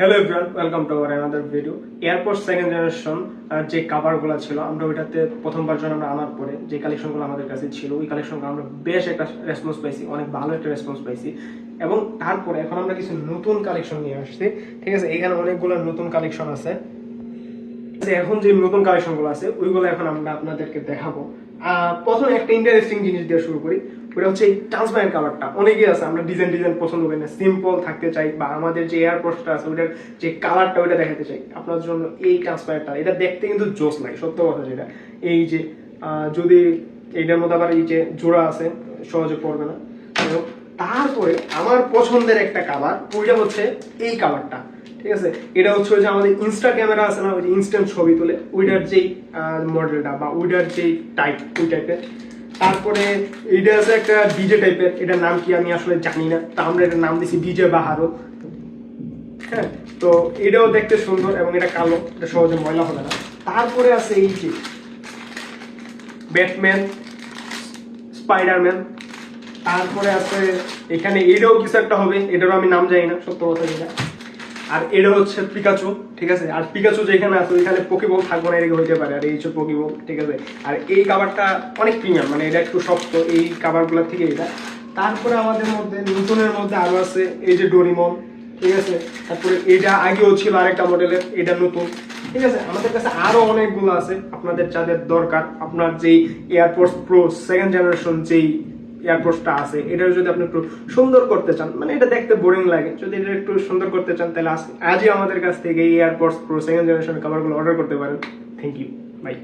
Hello everyone, welcome to our another video. Airport second generation যে কাভারগুলো ছিল, আমরা ওইটাতে প্রথম ভার্জন আমরা আনার পরে যে কালেকশনগুলো আমাদের কাছে ছিল, ওই কালেকশনগুলো আমরা বেশ একটা রেসপন্স পাইছি, অনেক ভালো একটা রেসপন্স পাইছি। এবং তারপরে এখন আমরা কিছু নতুন কালেকশন নিয়ে আসছি। ঠিক আছে, এখানে অনেকগুলো নতুন কালেকশন আছে। এখন যে নতুন কালেকশনগুলো আছে ওইগুলো এখন আমরা আপনাদেরকে দেখাবো। প্রথমে একটা ইন্টারেস্টিং জিনিস দিয়ে শুরু করি, ওটা হচ্ছে এই ট্রান্সপারেন্ট কাভারটা। অনেকেই আছে আমরা ডিজাইন পছন্দ করি না, সিম্পল থাকতে চাই, বা আমাদের যে এয়ারপোর্টটা আছে ওটার যে কালারটা ওইটা দেখাতে চাই। আপনার জন্য এই ট্রান্সপারেন্টটা, এটা দেখতে কিন্তু জোস লাগে, সত্য কথা যেটা। এই যে যদি এইটার মধ্যে আবার এই যে জোড়া আছে, সহজে পড়বে না। তারপরে আমার পছন্দের একটা কাভার, ওইটা হচ্ছে এই কাভারটা। ঠিক আছে, এটা হচ্ছে ওই যে আমাদের ইনস্টা ক্যামেরা আছে না, ওই যে ইনস্ট্যান্ট ছবি তুলে, ওইটার যেই মডেলটা বা ওইটার যেই টাইপ, ওই টাইপের। তারপরে এইটা আছে একটা ডিজে টাইপের, এটার নাম কি আমি আসলে জানি না, তা আমরা এটার নাম দিছি ডিজে বাহারো। হ্যাঁ, তো এটাও দেখতে সুন্দর এবং এটা কালো, এটা সহজে ময়লা হবে না। তারপরে আছে এই যে ব্যাটম্যান, স্পাইডারম্যান। তারপরে আছে এখানে এটাও কিছু একটা হবে, এটারও আমি নাম জানি না, সত্য কথা যেটা। আর এটা হচ্ছে পিকাচু। ঠিক আছে, আর পিকাচু যেখানে আছে ওইখানে পোকেবল থাকবে না, এরকম হইতে পারে। আর এই হচ্ছে পোকেবল। ঠিক আছে, আর এই কাভারটা অনেক প্রিমিয়াম, মানে এটা একটু শক্ত এই কাভারগুলোর থেকে এটা। তারপরে আমাদের মধ্যে নতুনের মধ্যে আরো আছে এই যে ডোরিমন। ঠিক আছে, তারপরে এটা আগেও ছিল আরেকটা মডেলের, এটা নতুন। ঠিক আছে, আমাদের কাছে আরো অনেকগুলো আছে, আপনাদের যাদের দরকার। আপনার যেই এয়ারপোর্টস প্রো সেকেন্ড জেনারেশন যেই এয়ারপোর্টসটা আছে, এটা যদি আপনি একটু সুন্দর করতে চান, মানে এটা দেখতে বোরিং লাগে, যদি এটা একটু সুন্দর করতে চান, তাহলে আজই আমাদের কাছ থেকে এই এয়ারপোর্টস প্রো সেকেন্ড জেনারেশন কভারগুলো অর্ডার করতে পারেন। Thank you, by.